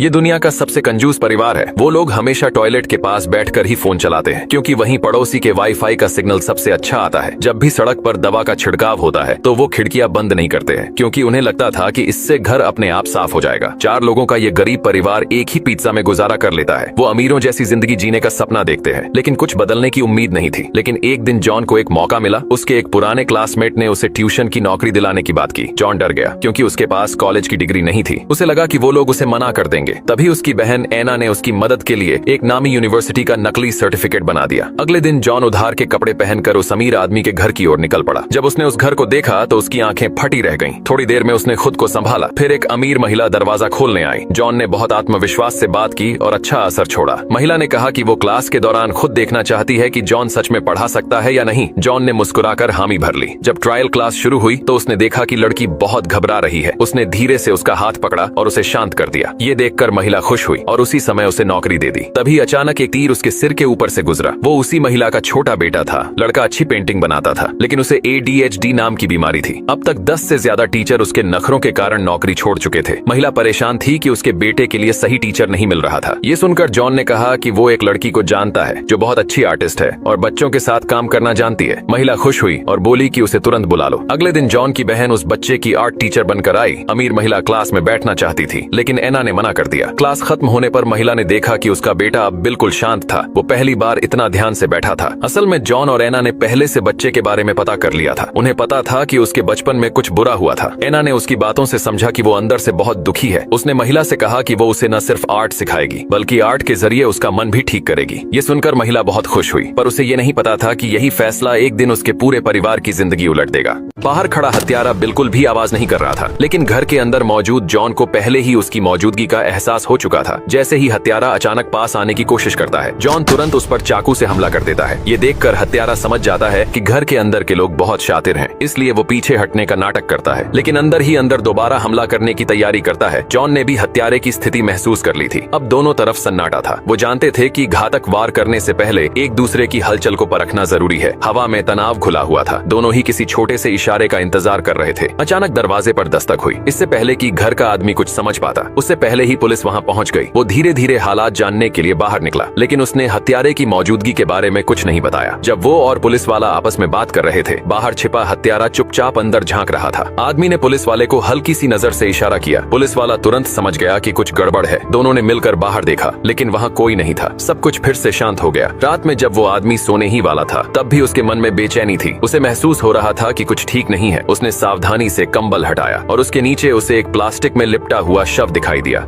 ये दुनिया का सबसे कंजूस परिवार है। वो लोग हमेशा टॉयलेट के पास बैठकर ही फोन चलाते हैं, क्योंकि वहीं पड़ोसी के वाईफाई का सिग्नल सबसे अच्छा आता है। जब भी सड़क पर दवा का छिड़काव होता है तो वो खिड़कियां बंद नहीं करते हैं, क्योंकि उन्हें लगता था कि इससे घर अपने आप साफ हो जाएगा। 4 लोगों का ये गरीब परिवार एक ही पिज्जा में गुजारा कर लेता है। वो अमीरों जैसी जिंदगी जीने का सपना देखते हैं, लेकिन कुछ बदलने की उम्मीद नहीं थी। लेकिन एक दिन जॉन को एक मौका मिला। उसके एक पुराने क्लासमेट ने उसे ट्यूशन की नौकरी दिलाने की बात की। जॉन डर गया, क्योंकि उसके पास कॉलेज की डिग्री नहीं थी। उसे लगा कि वो लोग उसे मना कर देंगे। तभी उसकी बहन एना ने उसकी मदद के लिए एक नामी यूनिवर्सिटी का नकली सर्टिफिकेट बना दिया। अगले दिन जॉन उधार के कपड़े पहनकर उस अमीर आदमी के घर की ओर निकल पड़ा। जब उसने उस घर को देखा तो उसकी आंखें फटी रह गईं। थोड़ी देर में उसने खुद को संभाला। फिर एक अमीर महिला दरवाजा खोलने आई। जॉन ने बहुत आत्मविश्वास से बात की और अच्छा असर छोड़ा। महिला ने कहा कि वो क्लास के दौरान खुद देखना चाहती है कि जॉन सच में पढ़ा सकता है या नहीं। जॉन ने मुस्कुराकर हामी भर ली। जब ट्रायल क्लास शुरू हुई तो उसने देखा कि लड़की बहुत घबरा रही है। उसने धीरे से उसका हाथ पकड़ा और उसे शांत कर दिया। ये देखकर महिला खुश हुई और उसी समय उसे नौकरी दे दी। तभी अचानक एक तीर उसके सिर के ऊपर से गुजरा। वो उसी महिला का छोटा बेटा था। लड़का अच्छी पेंटिंग बनाता था, लेकिन उसे ADHD नाम की बीमारी थी। अब तक 10 से ज्यादा टीचर उसके नखरों के कारण नौकरी छोड़ चुके थे। महिला परेशान थी कि उसके बेटे के लिए सही टीचर नहीं मिल रहा था। ये सुनकर जॉन ने कहा कि वो एक लड़की को जानता है जो बहुत अच्छी आर्टिस्ट है और बच्चों के साथ काम करना जानती है। महिला खुश हुई और बोली कि उसे तुरंत बुला लो। अगले दिन जॉन की बहन उस बच्चे की आर्ट टीचर बनकर आई। अमीर महिला क्लास में बैठना चाहती थी, लेकिन एना ने मना कर दिया। क्लास खत्म होने पर महिला ने देखा कि उसका बेटा अब बिल्कुल शांत था। वो पहली बार इतना ध्यान से बैठा था। असल में जॉन और एना ने पहले से बच्चे के बारे में पता कर लिया था। उन्हें पता था कि उसके बचपन में कुछ बुरा हुआ था। एना ने उसकी बातों से समझा कि वो अंदर से बहुत दुखी है। उसने महिला से कहा कि वो उसे न सिर्फ आर्ट सिखाएगी, बल्कि आर्ट के जरिए उसका मन भी ठीक करेगी। ये सुनकर महिला बहुत खुश हुई, पर उसे ये नहीं पता था कि यही फैसला एक दिन उसके पूरे परिवार की जिंदगी उलट देगा। बाहर खड़ा हत्यारा बिल्कुल भी आवाज नहीं कर रहा था, लेकिन घर के अंदर मौजूद जॉन को पहले ही उसकी मौजूदगी का एहसास हो चुका था। जैसे ही हत्यारा अचानक पास आने की कोशिश करता है, जॉन तुरंत उस पर चाकू से हमला कर देता है। ये देखकर हत्यारा समझ जाता है कि घर के अंदर के लोग बहुत शातिर हैं, इसलिए वो पीछे हटने का नाटक करता है, लेकिन अंदर ही अंदर दोबारा हमला करने की तैयारी करता है। जॉन ने भी हत्यारे की स्थिति महसूस कर ली थी। अब दोनों तरफ सन्नाटा था। वो जानते थे कि घातक वार करने से पहले एक दूसरे की हलचल को परखना जरूरी है। हवा में तनाव घुला हुआ था। दोनों ही किसी छोटे से इशारे का इंतजार कर रहे थे। अचानक दरवाजे पर दस्तक हुई। इससे पहले कि घर का आदमी कुछ समझ पाता, उससे पहले ही पुलिस वहां पहुंच गई। वो धीरे धीरे हालात जानने के लिए बाहर निकला, लेकिन उसने हत्यारे की मौजूदगी के बारे में कुछ नहीं बताया। जब वो और पुलिस वाला आपस में बात कर रहे थे, बाहर छिपा हत्यारा चुपचाप अंदर झांक रहा था। आदमी ने पुलिस वाले को हल्की सी नजर से इशारा किया। पुलिस वाला तुरंत समझ गया कि कुछ गड़बड़ है। दोनों ने मिलकर बाहर देखा, लेकिन वहाँ कोई नहीं था। सब कुछ फिर से शांत हो गया। रात में जब वो आदमी सोने ही वाला था, तब भी उसके मन में बेचैनी थी। उसे महसूस हो रहा था कि कुछ ठीक नहीं है। उसने सावधानी से कंबल हटाया और उसके नीचे उसे एक प्लास्टिक में लिपटा हुआ शव दिखाई दिया।